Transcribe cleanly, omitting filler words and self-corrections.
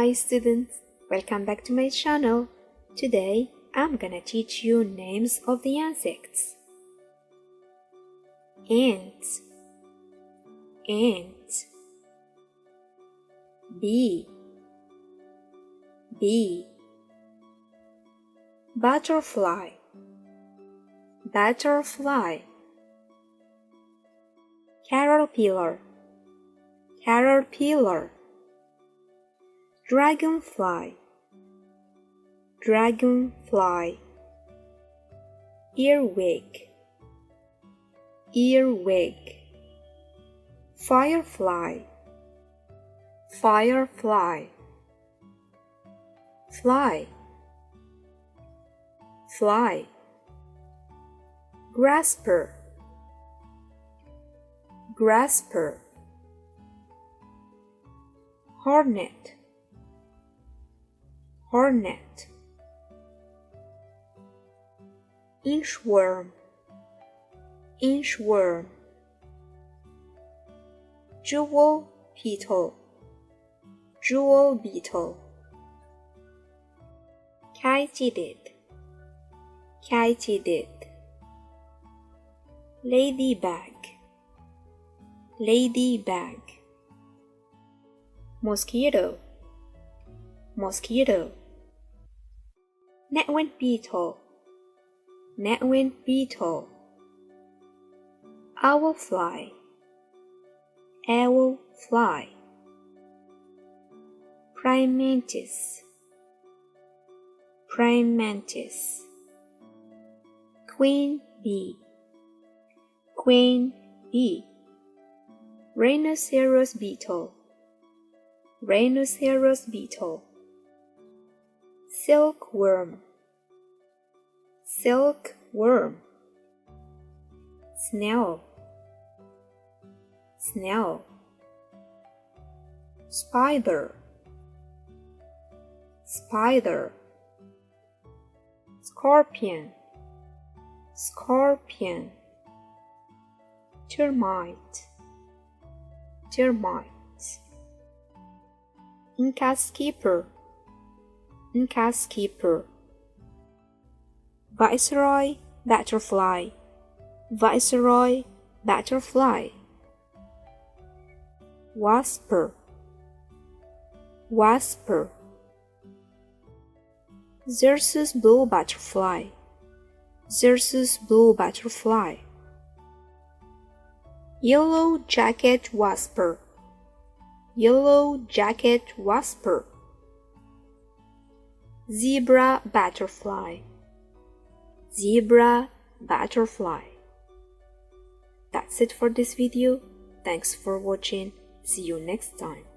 my students, welcome back to my channel. Today I'm gonna teach you names of the insects. Ant, ant. Bee, bee. Butterfly, butterfly. Caterpillar, caterpillar. Dragonfly, dragonfly. Earwig, earwig. Firefly, firefly. Fly, fly. Grasper, grasper. Hornet, hornet. Inchworm, inchworm. Jewel beetle, jewel beetle. Katydid, katydid. Ladybug, ladybug. Mosquito, mosquito. Netwind beetle, netwind beetle. Owlfly, owlfly. Praying mantis, praying mantis. Queen bee, queen bee. Rhinoceros beetle, rhinoceros beetle. Silkworm, silkworm. Snail, snail. Spider, spider. Scorpion, scorpion. Termite, termite. Inca skipper, inca skipper. Viceroy butterfly, viceroy butterfly. Wasper, wasper. Xerxes blue butterfly, xerxes blue butterfly. Yellow jacket wasper, yellow jacket wasper. Zebra butterfly, zebra butterfly. That's it for this video. Thanks for watching. See you next time.